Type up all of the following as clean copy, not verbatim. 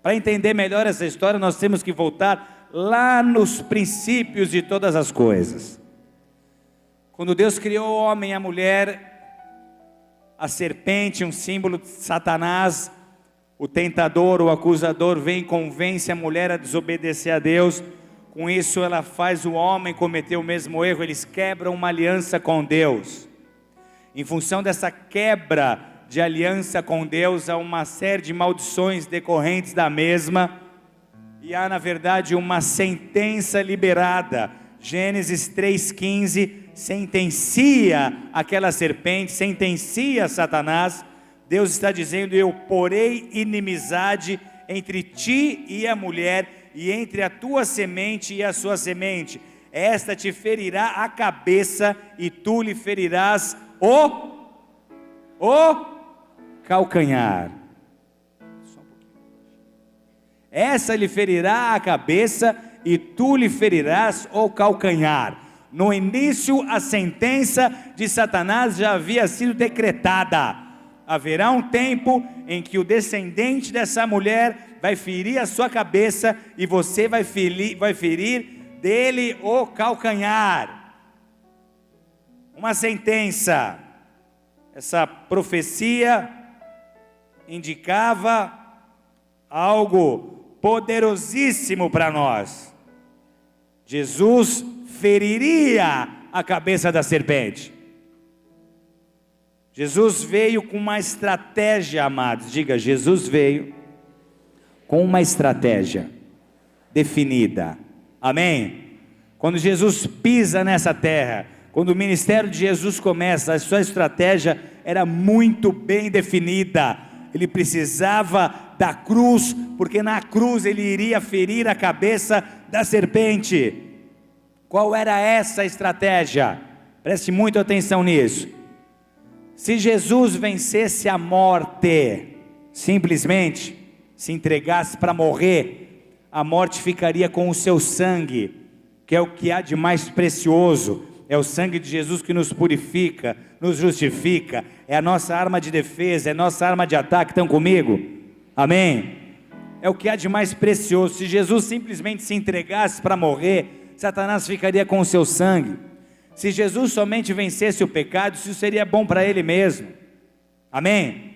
Para entender melhor essa história, nós temos que voltar lá nos princípios de todas as coisas. Quando Deus criou o homem e a mulher, a serpente, um símbolo de Satanás, o tentador, o acusador, vem e convence a mulher a desobedecer a Deus. Com isso ela faz o homem cometer o mesmo erro, eles quebram uma aliança com Deus. Em função dessa quebra de aliança com Deus, há uma série de maldições decorrentes da mesma, e há na verdade uma sentença liberada. Gênesis 3,15 sentencia aquela serpente, sentencia Satanás. Deus está dizendo: eu porei inimizade entre ti e a mulher, e entre a tua semente e a sua semente. Esta te ferirá a cabeça, e tu lhe ferirás o calcanhar. Essa lhe ferirá a cabeça, e tu lhe ferirás o calcanhar. No início, a sentença de Satanás já havia sido decretada. Haverá um tempo em que o descendente dessa mulher vai ferir a sua cabeça, e você vai ferir dele o calcanhar. Uma sentença. Essa profecia indicava algo poderosíssimo para nós. Jesus feriria a cabeça da serpente. Jesus veio com uma estratégia, amados. Diga: Jesus veio com uma estratégia definida. Amém? Quando Jesus pisa nessa terra, quando o ministério de Jesus começa, a sua estratégia era muito bem definida. Ele precisava da cruz, porque na cruz ele iria ferir a cabeça da serpente. Qual era essa estratégia? Preste muita atenção nisso. Se Jesus vencesse a morte, simplesmente se entregasse para morrer, a morte ficaria com o seu sangue, que é o que há de mais precioso. É o sangue de Jesus que nos purifica, nos justifica, é a nossa arma de defesa, é a nossa arma de ataque. Estão comigo? Amém? É o que há de mais precioso. Se Jesus simplesmente se entregasse para morrer, Satanás ficaria com o seu sangue. Se Jesus somente vencesse o pecado, isso seria bom para ele mesmo. Amém?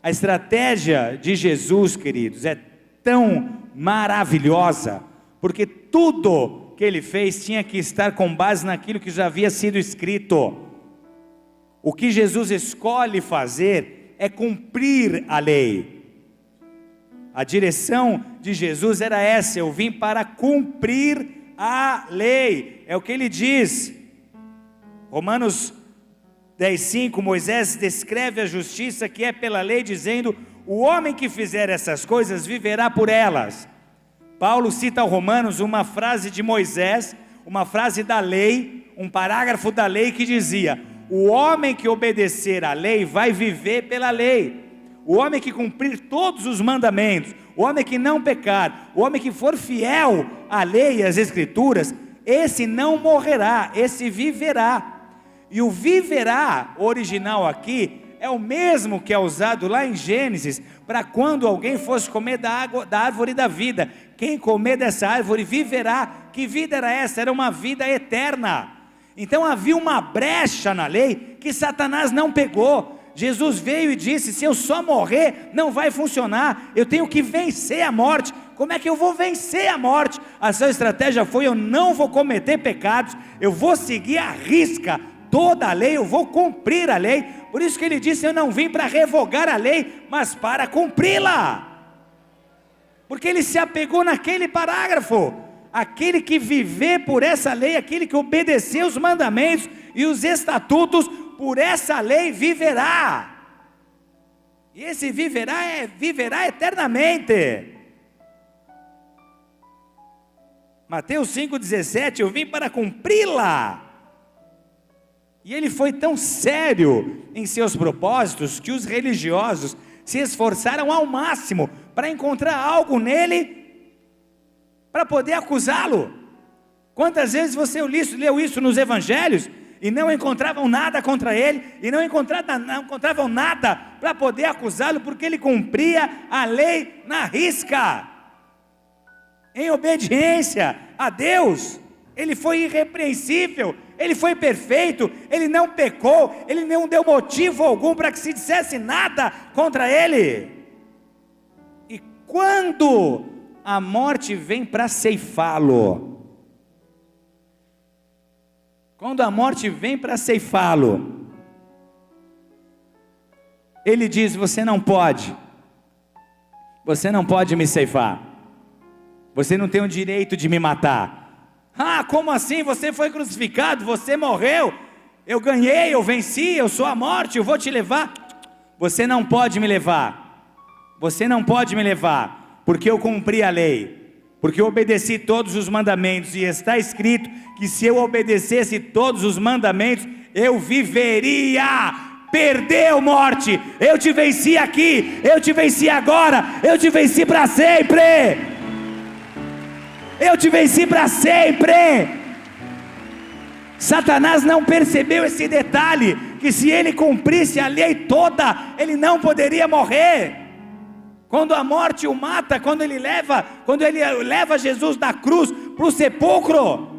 A estratégia de Jesus, queridos, é tão maravilhosa, porque tudo que ele fez tinha que estar com base naquilo que já havia sido escrito. O que Jesus escolhe fazer é cumprir a lei. A direção de Jesus era essa: eu vim para cumprir a lei. É o que ele diz. Romanos 10,5, Moisés descreve a justiça que é pela lei, dizendo: o homem que fizer essas coisas viverá por elas. Paulo cita ao Romanos uma frase de Moisés, uma frase da lei, um parágrafo da lei que dizia: o homem que obedecer à lei vai viver pela lei. O homem que cumprir todos os mandamentos, o homem que não pecar, o homem que for fiel à lei e às escrituras, esse não morrerá, esse viverá. E o viverá original aqui é o mesmo que é usado lá em Gênesis, para quando alguém fosse comer da árvore da vida. Quem comer dessa árvore viverá. Que vida era essa? Era uma vida eterna. Então havia uma brecha na lei que Satanás não pegou. Jesus veio e disse: se eu só morrer, não vai funcionar, eu tenho que vencer a morte. Como é que eu vou vencer a morte? A sua estratégia foi: eu não vou cometer pecados, eu vou seguir à risca toda a lei, eu vou cumprir a lei. Por isso que ele disse: eu não vim para revogar a lei, mas para cumpri-la. Porque ele se apegou naquele parágrafo. Aquele que viver por essa lei, aquele que obedecer os mandamentos e os estatutos, por essa lei viverá. E esse viverá eternamente. Mateus 5,17, eu vim para cumpri-la. E ele foi tão sério em seus propósitos, que os religiosos se esforçaram ao máximo para encontrar algo nele, para poder acusá-lo. Quantas vezes você leu isso nos evangelhos? e não encontravam nada contra ele, e não encontravam nada para poder acusá-lo, porque ele cumpria a lei na risca, em obediência a Deus. Ele foi irrepreensível, ele foi perfeito, ele não pecou, ele não deu motivo algum para que se dissesse nada contra ele. E quando a morte vem para ceifá-lo, ele diz: você não pode me ceifar, você não tem o direito de me matar. Ah, como assim? Você foi crucificado, você morreu, eu ganhei, eu venci, eu sou a morte, eu vou te levar. Você não pode me levar, porque eu cumpri a lei, porque eu obedeci todos os mandamentos, e está escrito que se eu obedecesse todos os mandamentos, eu viveria. Perdeu, morte, eu te venci aqui, eu te venci agora, eu te venci para sempre, Satanás não percebeu esse detalhe, que se ele cumprisse a lei toda, ele não poderia morrer. Quando a morte o mata, quando ele leva Jesus da cruz para o sepulcro,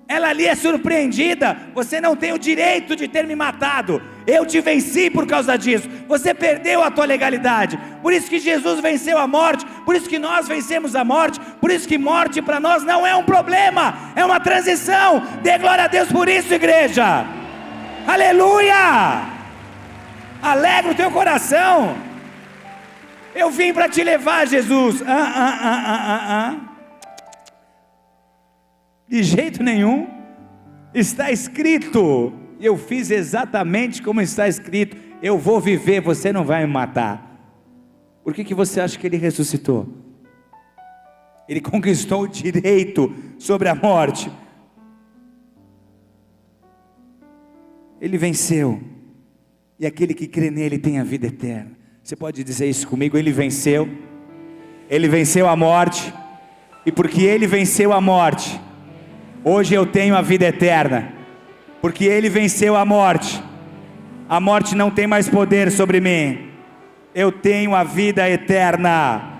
ela ali é surpreendida: você não tem o direito de ter me matado, eu te venci por causa disso, você perdeu a tua legalidade. Por isso que Jesus venceu a morte, por isso que nós vencemos a morte, por isso que morte para nós não é um problema, é uma transição. Dê glória a Deus por isso, igreja, aleluia, alegra o teu coração. Eu vim para te levar, Jesus. De jeito nenhum, está escrito, eu fiz exatamente como está escrito, eu vou viver, você não vai me matar. Por que você acha que ele ressuscitou? Ele conquistou o direito sobre a morte, ele venceu, e aquele que crê nele tem a vida eterna. Você pode dizer isso comigo? Ele venceu a morte, e porque ele venceu a morte, hoje eu tenho a vida eterna, porque ele venceu a morte não tem mais poder sobre mim, eu tenho a vida eterna.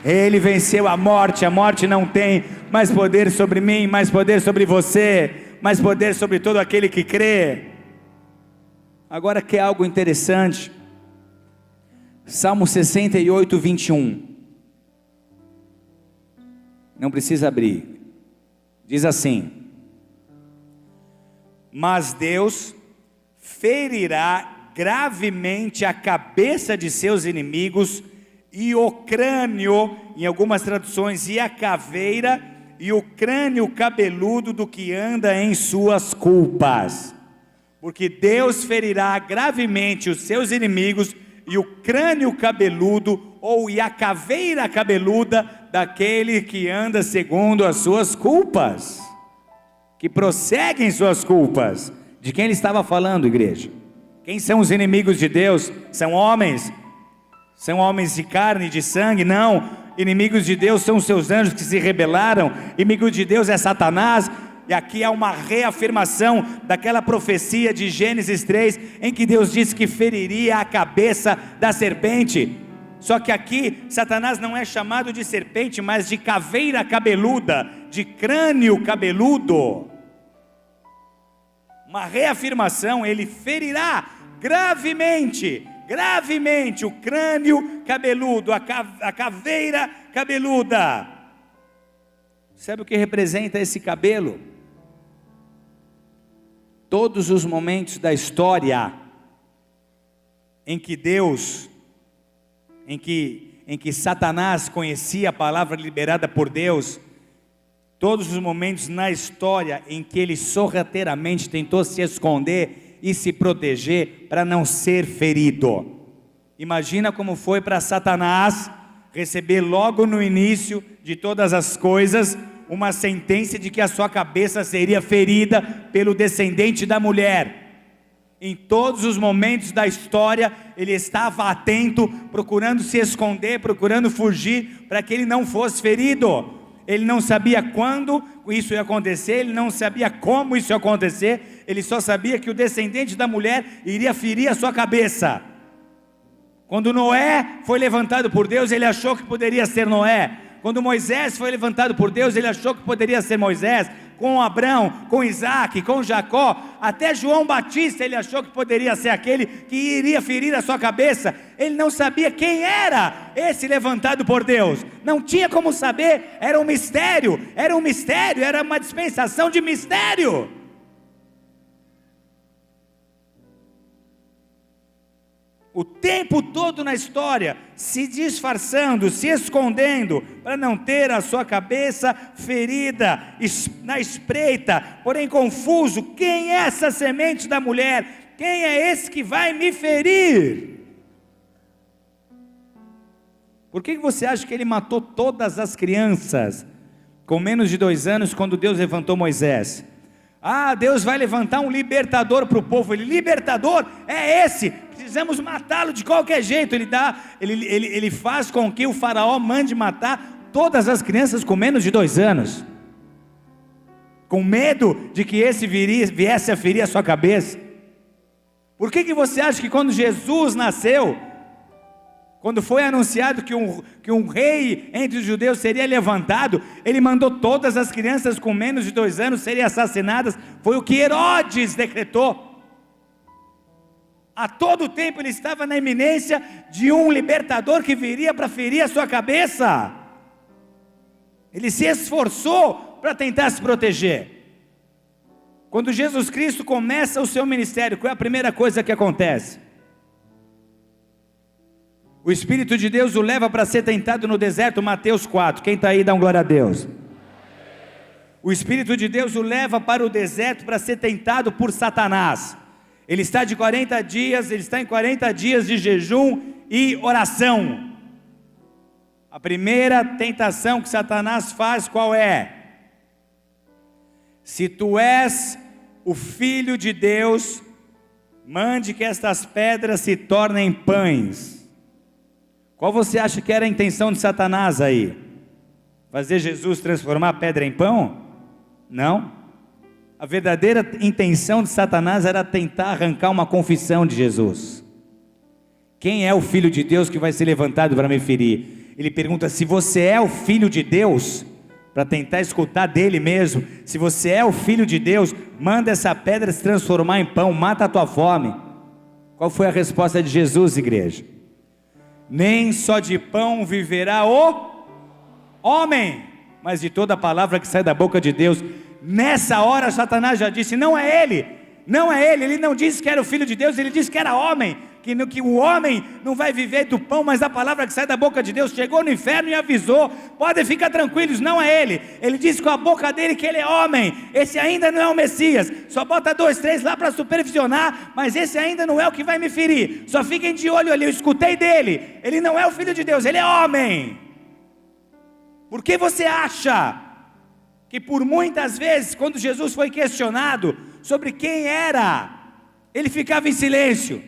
Ele venceu a morte não tem mais poder sobre mim, mais poder sobre você, mais poder sobre todo aquele que crê. Agora, que é algo interessante, Salmo 68, 21, não precisa abrir, diz assim: mas Deus ferirá gravemente a cabeça de seus inimigos, e o crânio, em algumas traduções, e a caveira, e o crânio cabeludo do que anda em suas culpas. Porque Deus ferirá gravemente os seus inimigos, e o crânio cabeludo, e a caveira cabeluda daquele que anda segundo as suas culpas, que prosseguem suas culpas. De quem ele estava falando, igreja? Quem são os inimigos de Deus? São homens de carne e de sangue? Não, inimigos de Deus são os seus anjos que se rebelaram. Inimigo de Deus é Satanás. E aqui há uma reafirmação daquela profecia de Gênesis 3, em que Deus disse que feriria a cabeça da serpente. Só que aqui Satanás não é chamado de serpente, mas de caveira cabeluda, de crânio cabeludo. Uma reafirmação: ele ferirá gravemente o crânio cabeludo, a caveira cabeluda. Sabe o que representa esse cabelo? Todos os momentos da história em que Deus, em que Satanás conhecia a palavra liberada por Deus, todos os momentos na história em que ele sorrateiramente tentou se esconder e se proteger para não ser ferido. Imagina como foi para Satanás receber logo no início de todas as coisas uma sentença de que a sua cabeça seria ferida pelo descendente da mulher. Em todos os momentos da história, ele estava atento, procurando se esconder, procurando fugir, para que ele não fosse ferido. Ele não sabia quando isso ia acontecer, ele não sabia como isso ia acontecer, ele só sabia que o descendente da mulher iria ferir a sua cabeça. Quando Noé foi levantado por Deus, ele achou que poderia ser Noé. Quando Moisés foi levantado por Deus, ele achou que poderia ser Moisés. Com Abraão, com Isaac, com Jacó, até João Batista ele achou que poderia ser aquele que iria ferir a sua cabeça. Ele não sabia quem era esse levantado por Deus, não tinha como saber, era um mistério, era uma dispensação de mistério. O tempo todo na história, se disfarçando, se escondendo, para não ter a sua cabeça ferida, na espreita, porém confuso, quem é essa semente da mulher? Quem é esse que vai me ferir? Por que você acha que ele matou todas as crianças, com menos de 2 anos, quando Deus levantou Moisés? Deus vai levantar um libertador para o povo. Libertador é esse, precisamos matá-lo de qualquer jeito. Ele faz com que o faraó mande matar todas as crianças com menos de 2 anos, com medo de que esse viesse a ferir a sua cabeça. Por que você acha que quando Jesus nasceu, quando foi anunciado que um rei entre os judeus seria levantado, ele mandou todas as crianças com menos de 2 anos serem assassinadas? Foi o que Herodes decretou. A todo tempo ele estava na iminência de um libertador que viria para ferir a sua cabeça. Ele se esforçou para tentar se proteger. Quando Jesus Cristo começa o seu ministério, qual é a primeira coisa que acontece? O Espírito de Deus o leva para ser tentado no deserto, Mateus 4, quem está aí dá um glória a Deus. O Espírito de Deus o leva para o deserto para ser tentado por Satanás. Ele está em 40 dias de jejum e oração. A primeira tentação que Satanás faz qual é? Se tu és o Filho de Deus, mande que estas pedras se tornem pães. Qual você acha que era a intenção de Satanás aí? Fazer Jesus transformar a pedra em pão? Não. A verdadeira intenção de Satanás era tentar arrancar uma confissão de Jesus. Quem é o Filho de Deus que vai ser levantado para me ferir? Ele pergunta: se você é o Filho de Deus, para tentar escutar dele mesmo. Se você é o Filho de Deus, manda essa pedra se transformar em pão, mata a tua fome. Qual foi a resposta de Jesus, igreja? Nem só de pão viverá o homem, mas de toda a palavra que sai da boca de Deus. Nessa hora Satanás já disse: não é ele, ele não disse que era o Filho de Deus, ele disse que era homem, que o homem não vai viver do pão, mas da palavra que sai da boca de Deus. Chegou no inferno e avisou: podem ficar tranquilos, não é ele disse com a boca dele que ele é homem, esse ainda não é o Messias, só bota 2, 3 lá para supervisionar, mas esse ainda não é o que vai me ferir, só fiquem de olho ali, eu escutei dele, ele não é o Filho de Deus, ele é homem. Por que você acha que por muitas vezes, quando Jesus foi questionado sobre quem era, ele ficava em silêncio?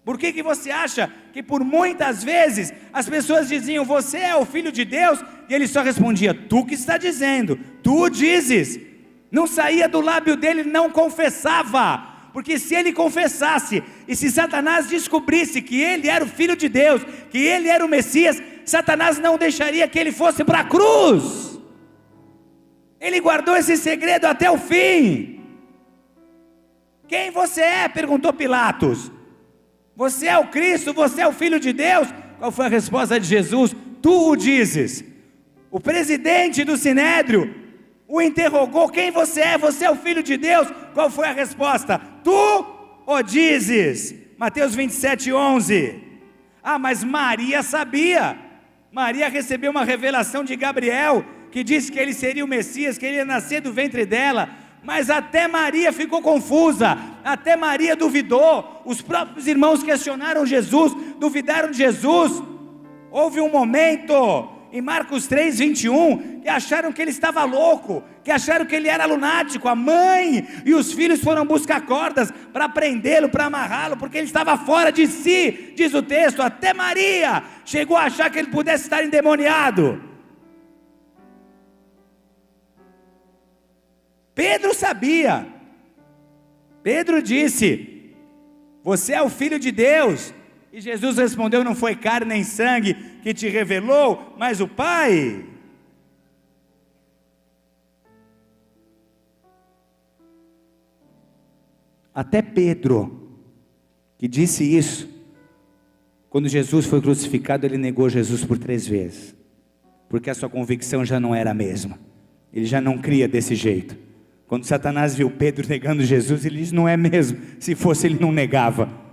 Por que você acha que por muitas vezes as pessoas diziam: você é o Filho de Deus? E ele só respondia: tu que está dizendo, tu o dizes. Não saía do lábio dele, não confessava. Porque se ele confessasse, e se Satanás descobrisse que ele era o Filho de Deus, que ele era o Messias, Satanás não deixaria que ele fosse para a cruz. Ele guardou esse segredo até o fim. Quem você é? Perguntou Pilatos. Você é o Cristo? Você é o Filho de Deus? Qual foi a resposta de Jesus? Tu o dizes. O presidente do Sinédrio o interrogou: quem você é? Você é o Filho de Deus? Qual foi a resposta? Tu o dizes. Mateus 27, 11. Mas Maria sabia. Maria recebeu uma revelação de Gabriel, que disse que ele seria o Messias, que ele ia nascer do ventre dela. Mas até Maria ficou confusa, até Maria duvidou. Os próprios irmãos questionaram Jesus, duvidaram de Jesus. Houve um momento em Marcos 3, 21, que acharam que ele estava louco, que acharam que ele era lunático. A mãe e os filhos foram buscar cordas para prendê-lo, para amarrá-lo, porque ele estava fora de si, diz o texto. Até Maria chegou a achar que ele pudesse estar endemoniado. Pedro sabia. Pedro disse: você é o Filho de Deus. E Jesus respondeu: não foi carne nem sangue que te revelou, mas o Pai. Até Pedro, que disse isso, quando Jesus foi crucificado, ele negou Jesus por 3 vezes, porque a sua convicção já não era a mesma, ele já não cria desse jeito. Quando Satanás viu Pedro negando Jesus, ele disse: não é mesmo, se fosse ele não negava.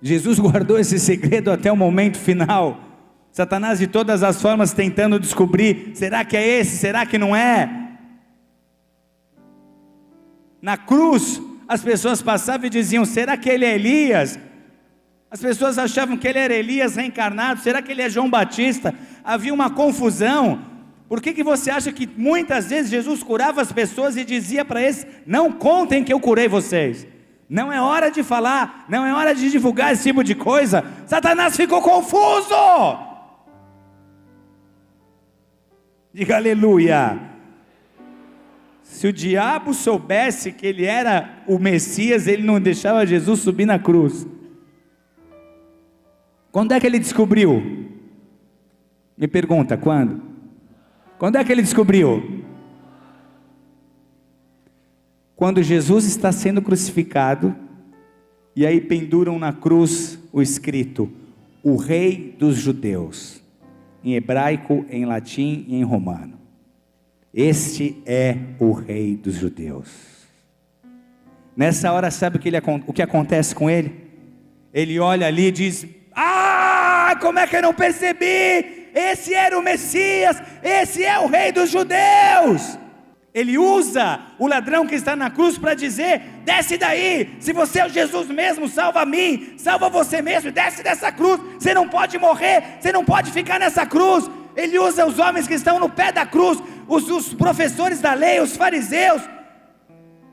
Jesus guardou esse segredo até o momento final. Satanás de todas as formas tentando descobrir: será que é esse? Será que não é? Na cruz, as pessoas passavam e diziam: será que ele é Elias? As pessoas achavam que ele era Elias reencarnado. Será que ele é João Batista? Havia uma confusão. Por que você acha que muitas vezes Jesus curava as pessoas e dizia para eles: não contem que eu curei vocês? Não é hora de falar, não é hora de divulgar esse tipo de coisa. Satanás ficou confuso. Diga aleluia. Se o diabo soubesse que ele era o Messias, ele não deixava Jesus subir na cruz. Quando é que ele descobriu? Me pergunta, quando? Quando é que ele descobriu? Quando Jesus está sendo crucificado, e aí penduram na cruz o escrito: o Rei dos Judeus, em hebraico, em latim e em romano. Este é o Rei dos Judeus. Nessa hora, sabe o que acontece com ele? Ele olha ali e diz: ah, como é que eu não percebi? Esse era o Messias, esse é o Rei dos Judeus. Ele usa o ladrão que está na cruz para dizer: desce daí, se você é o Jesus mesmo, salva a mim, salva você mesmo, desce dessa cruz, você não pode morrer, você não pode ficar nessa cruz. Ele usa os homens que estão no pé da cruz, os professores da lei, os fariseus,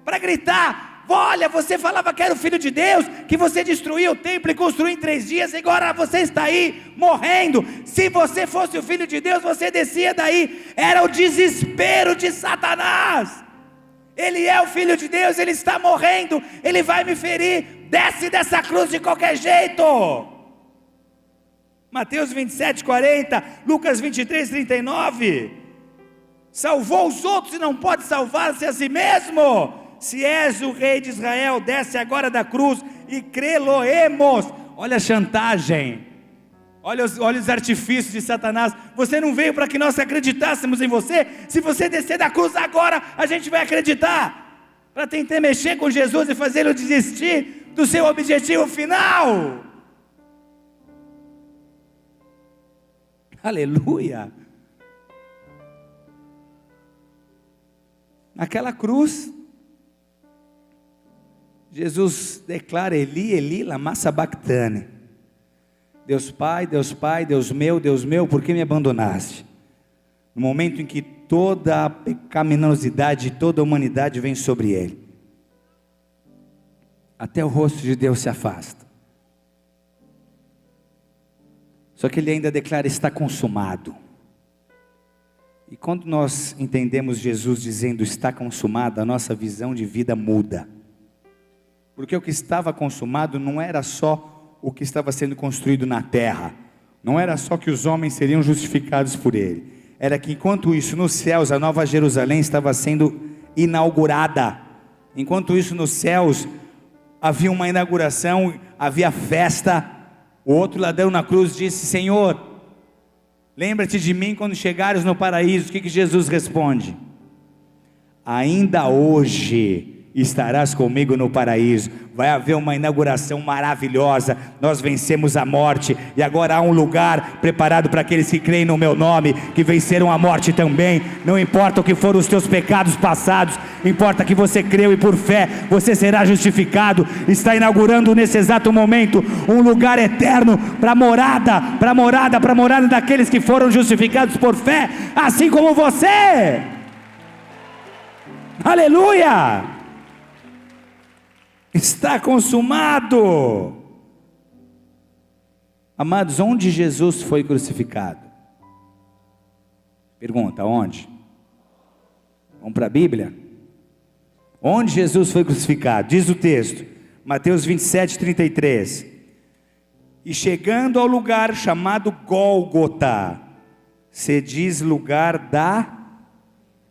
para gritar: olha, você falava que era o Filho de Deus, que você destruiu o templo e construiu em 3 dias, e agora você está aí morrendo. Se você fosse o Filho de Deus, você descia daí. Era o desespero de Satanás. Ele é o Filho de Deus, ele está morrendo, ele vai me ferir, desce dessa cruz de qualquer jeito. Mateus 27, 40, Lucas 23, 39. Salvou os outros e não pode salvar-se a si mesmo. Se és o Rei de Israel, desce agora da cruz e crê-lo-emos. Olha a chantagem, olha os artifícios de Satanás. Você não veio para que nós acreditássemos em você? Se você descer da cruz agora, a gente vai acreditar, para tentar mexer com Jesus e fazê-lo desistir do seu objetivo final. Aleluia. Naquela cruz, Jesus declara: Eli, Eli, lama sabachthani. Deus Pai, Deus Pai, Deus meu, por que me abandonaste? No momento em que toda a pecaminosidade, toda a humanidade vem sobre ele, até o rosto de Deus se afasta. Só que ele ainda declara: está consumado. E quando nós entendemos Jesus dizendo está consumado, a nossa visão de vida muda. Porque o que estava consumado não era só o que estava sendo construído na terra, não era só que os homens seriam justificados por ele, era que enquanto isso nos céus a Nova Jerusalém estava sendo inaugurada. Enquanto isso nos céus havia uma inauguração, havia festa. O outro ladrão na cruz disse: Senhor, lembra-te de mim quando chegares no paraíso. O que Jesus responde? Ainda hoje estarás comigo no paraíso. Vai haver uma inauguração maravilhosa. Nós vencemos a morte, e agora há um lugar preparado para aqueles que creem no meu nome, que venceram a morte também. Não importa o que foram os teus pecados passados, importa que você creu, e por fé você será justificado. Está inaugurando nesse exato momento um lugar eterno para morada daqueles que foram justificados por fé, assim como você. Aleluia! Está consumado. Amados, onde Jesus foi crucificado? Pergunta, onde? Vamos para a Bíblia? Onde Jesus foi crucificado? Diz o texto, Mateus 27, 33. E chegando ao lugar chamado Gólgota, se diz lugar da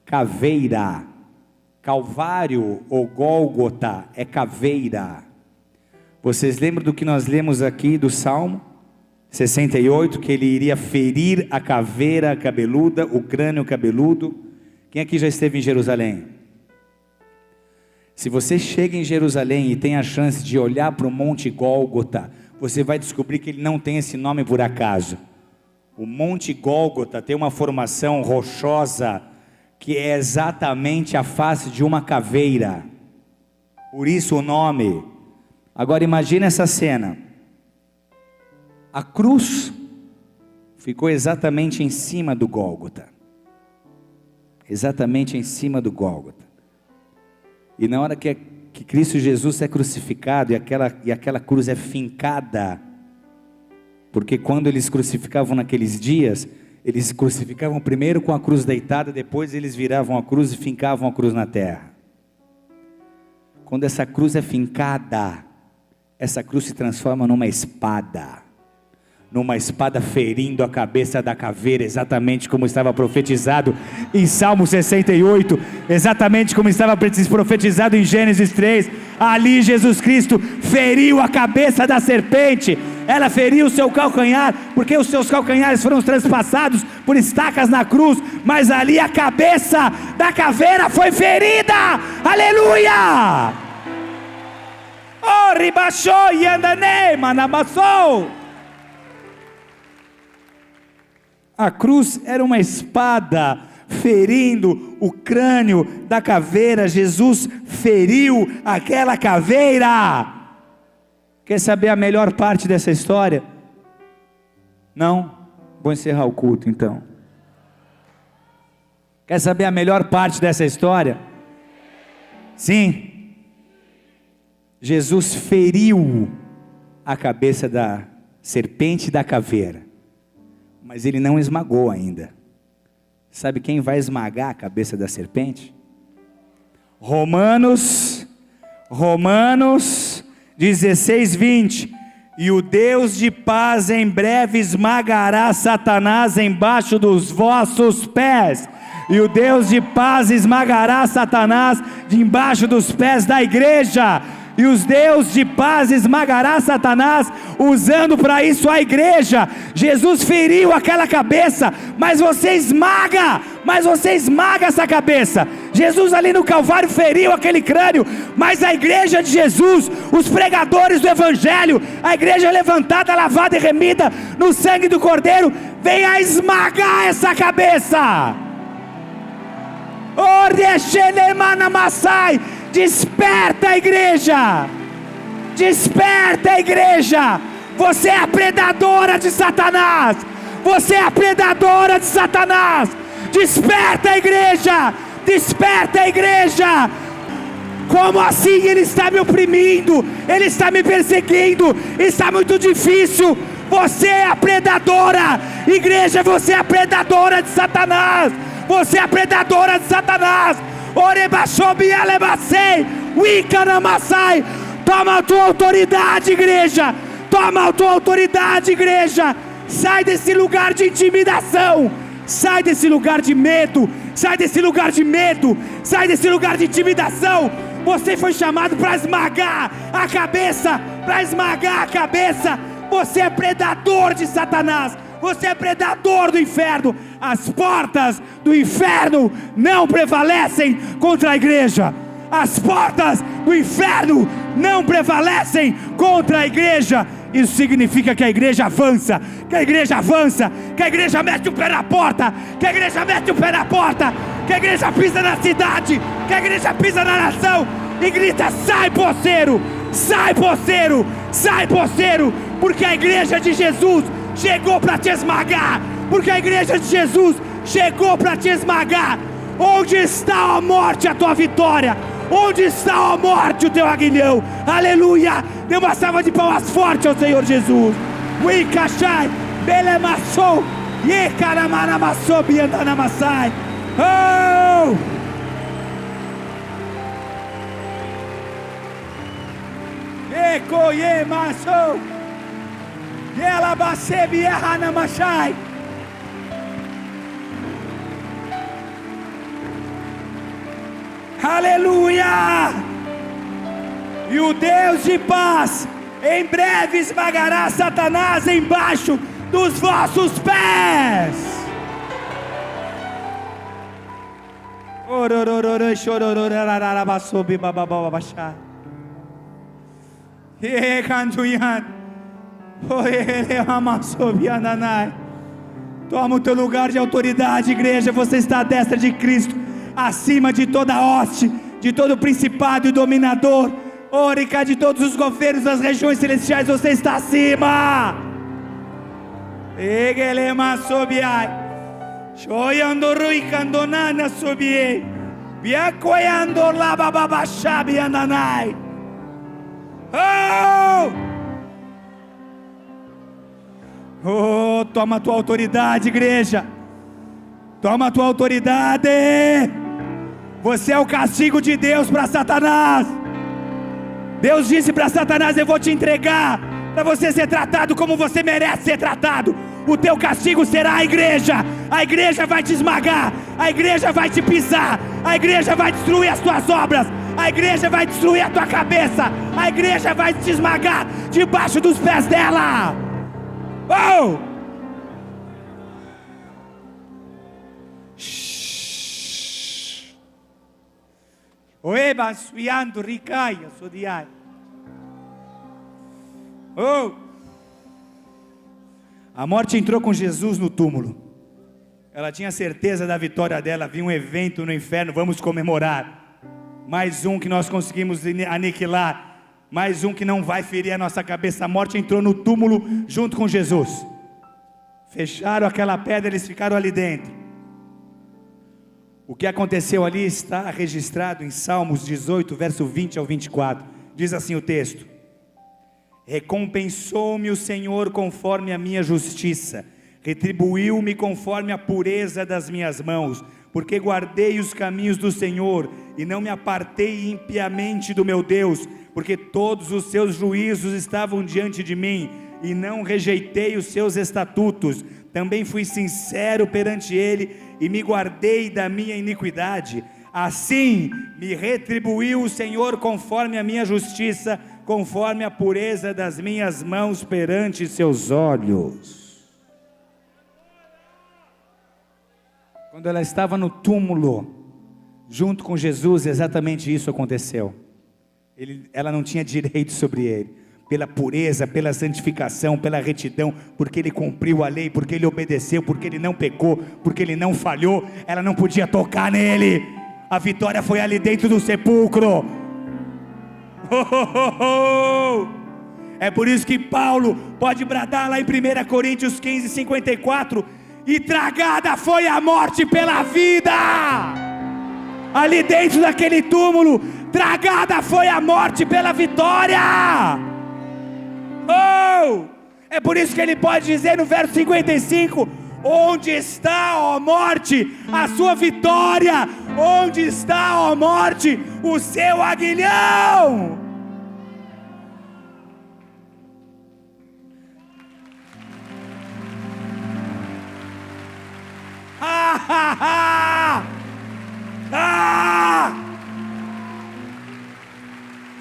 caveira. Calvário ou Gólgota é caveira. Vocês lembram do que nós lemos aqui do Salmo 68, que ele iria ferir a caveira cabeluda, o crânio cabeludo? Quem aqui já esteve em Jerusalém? Se você chega em Jerusalém e tem a chance de olhar para o Monte Gólgota, você vai descobrir que ele não tem esse nome por acaso. O Monte Gólgota tem uma formação rochosa, que é exatamente a face de uma caveira, por isso o nome. Agora imagine essa cena, a cruz ficou exatamente em cima do Gólgota, exatamente em cima do Gólgota, e na hora que Cristo Jesus é crucificado, e aquela cruz é fincada, porque quando eles crucificavam naqueles dias, eles crucificavam primeiro com a cruz deitada, depois eles viravam a cruz e fincavam a cruz na terra. Quando essa cruz é fincada, essa cruz se transforma numa espada ferindo a cabeça da caveira, exatamente como estava profetizado em Salmo 68, exatamente como estava profetizado em Gênesis 3, ali Jesus Cristo feriu a cabeça da serpente, ela feriu o seu calcanhar, porque os seus calcanhares foram transpassados por estacas na cruz, mas ali a cabeça da caveira foi ferida, aleluia! Oh, ribachou e andanei, manamassou. A cruz era uma espada ferindo o crânio da caveira. Jesus feriu aquela caveira. Quer saber a melhor parte dessa história? Não? Vou encerrar o culto então. Quer saber a melhor parte dessa história? Sim. Jesus feriu a cabeça da serpente e da caveira, mas ele não esmagou ainda. Sabe quem vai esmagar a cabeça da serpente? Romanos 16, 20. E o Deus de paz em breve esmagará Satanás embaixo dos vossos pés. E o Deus de paz esmagará Satanás debaixo dos pés da igreja. E os Deus de paz esmagará Satanás, usando para isso a igreja. Jesus feriu aquela cabeça, mas você esmaga essa cabeça. Jesus ali no Calvário feriu aquele crânio, mas a igreja de Jesus, os pregadores do Evangelho, a igreja levantada, lavada e remida no sangue do Cordeiro, vem a esmagar essa cabeça. Desperta a igreja, desperta a igreja. Você é a predadora de Satanás, você é a predadora de Satanás. Desperta a igreja, desperta a igreja. Como assim? Ele está me oprimindo, ele está me perseguindo, está muito difícil. Você é a predadora, igreja, você é a predadora de Satanás, você é a predadora de Satanás. Toma a tua autoridade, igreja. Toma a tua autoridade, igreja. Sai desse lugar de intimidação. Sai desse lugar de medo. Sai desse lugar de medo. Sai desse lugar de intimidação. Você foi chamado para esmagar a cabeça. Para esmagar a cabeça. Você é predador de Satanás. Você é predador do inferno. As portas do inferno não prevalecem contra a igreja. as portas do inferno não prevalecem contra a igreja. Isso significa que a igreja avança, que a igreja avança, que a igreja mete o pé na porta, que a igreja mete o pé na porta, que a igreja pisa na cidade, que a igreja pisa na nação e grita: sai poceiro, sai poceiro, sai poceiro, porque a igreja de Jesus chegou para te esmagar, porque a igreja de Jesus chegou para te esmagar. Onde está a morte, a tua vitória? Onde está a morte, o teu aguilhão? Aleluia! Dê uma salva de palmas forte ao Senhor Jesus. Uicachai, belemassou, yecaramanamasou, biandanamassai. Oh! Ekoyemassou, yelabasebiahanamashai. Aleluia! E o Deus de paz em breve esmagará Satanás embaixo dos vossos pés. Toma o teu lugar de autoridade, igreja. Você está à destra de Cristo, acima de toda hoste, de todo principado e dominador, órica de todos os governos das regiões celestiais. Você está acima. Egelema sobiai, shoyandorui candonana sobiei, biacoyando labababachabi andanai. Oh, toma a tua autoridade, igreja. Toma a tua autoridade. Você é o castigo de Deus para Satanás. Deus disse para Satanás: eu vou te entregar para você ser tratado como você merece ser tratado. O teu castigo será a igreja. A igreja vai te esmagar, a igreja vai te pisar, a igreja vai destruir as tuas obras, a igreja vai destruir a tua cabeça, a igreja vai te esmagar debaixo dos pés dela. Oh! Oh! A morte entrou com Jesus no túmulo. Ela tinha certeza da vitória dela. Havia um evento no inferno, vamos comemorar. Mais um que nós conseguimos aniquilar. Mais um que não vai ferir a nossa cabeça. A morte entrou no túmulo junto com Jesus. Fecharam aquela pedra, eles ficaram ali dentro. O que aconteceu ali está registrado em Salmos 18, verso 20 ao 24. Diz assim o texto: recompensou-me o Senhor conforme a minha justiça, retribuiu-me conforme a pureza das minhas mãos, porque guardei os caminhos do Senhor, e não me apartei impiamente do meu Deus, porque todos os seus juízos estavam diante de mim, e não rejeitei os seus estatutos. Também fui sincero perante ele, e me guardei da minha iniquidade. Assim me retribuiu o Senhor conforme a minha justiça, conforme a pureza das minhas mãos perante seus olhos. Quando ela estava no túmulo, junto com Jesus, exatamente isso aconteceu. Ela não tinha direito sobre ele, pela pureza, pela santificação, pela retidão, porque ele cumpriu a lei, porque ele obedeceu, porque ele não pecou, porque ele não falhou. Ela não podia tocar nele. A vitória foi ali dentro do sepulcro. É por isso que Paulo pode bradar lá em 1 Coríntios 15, 54: e tragada foi a morte pela vida. Ali dentro daquele túmulo, tragada foi a morte pela vitória. Oh! É por isso que ele pode dizer no verso 55: onde está, ó morte, a sua vitória? Onde está, ó morte, o seu aguilhão?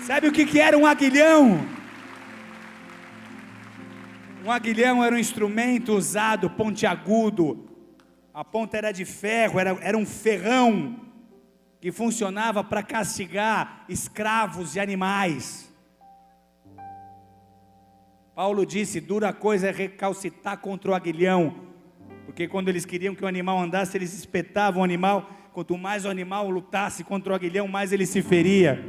Sabe o que era um aguilhão? Um aguilhão era um instrumento usado, pontiagudo. A ponta era de ferro, era um ferrão. que funcionava para castigar escravos e animais. Paulo disse: dura coisa é recalcitar contra o aguilhão, porque quando eles queriam que o animal andasse, eles espetavam o animal. Quanto mais o animal lutasse contra o aguilhão, mais ele se feria.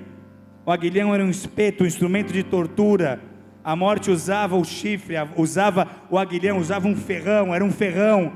O aguilhão era um espeto, um instrumento de tortura. A morte usava o chifre, usava o aguilhão, usava um ferrão, era um ferrão.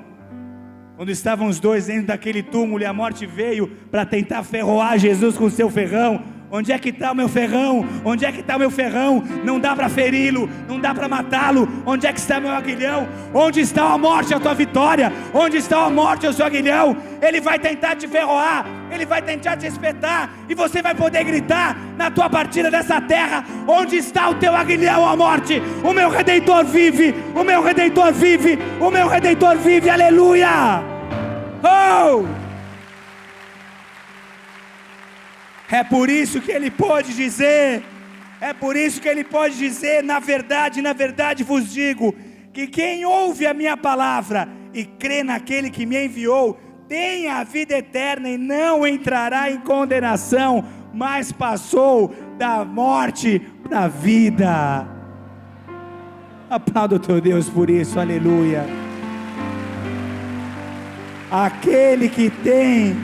Quando estavam os dois dentro daquele túmulo e a morte veio para tentar ferroar Jesus com o seu ferrão. Onde é que está o meu ferrão? Onde é que está o meu ferrão? Não dá para feri-lo, não dá para matá-lo. Onde é que está meu aguilhão? Onde está a morte, a tua vitória? Onde está a morte, o seu aguilhão? Ele vai tentar te ferroar, ele vai tentar te espetar, e você vai poder gritar na tua partida dessa terra: onde está o teu aguilhão, a morte? O meu Redentor vive, o meu Redentor vive, o meu Redentor vive, aleluia! Oh! É por isso que ele pode dizer, na verdade vos digo, que quem ouve a minha palavra e crê naquele que me enviou, tem a vida eterna e não entrará em condenação, mas passou da morte para a vida. Aplauda o teu Deus por isso, aleluia. Aquele que crê,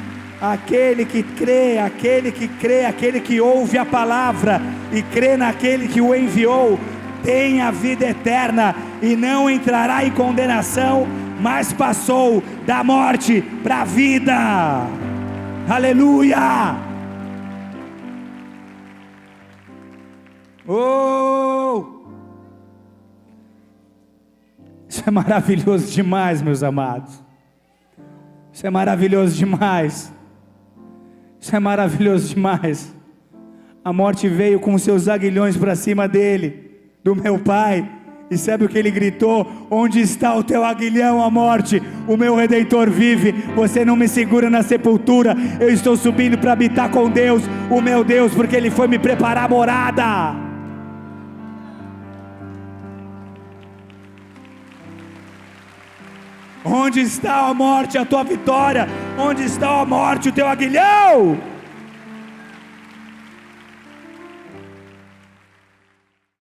aquele que ouve a palavra e crê naquele que o enviou, tem a vida eterna e não entrará em condenação, mas passou da morte para a vida. Aleluia! Oh! Isso é maravilhoso demais, meus amados. Isso é maravilhoso demais. Isso é maravilhoso demais. A morte veio com os seus aguilhões para cima dele, do meu pai. E sabe o que ele gritou? Onde está o teu aguilhão, a morte? O meu Redentor vive. Você não me segura na sepultura. Eu estou subindo para habitar com Deus, o meu Deus, porque Ele foi me preparar morada. Onde está a morte, a tua vitória? Onde está a morte, o teu aguilhão?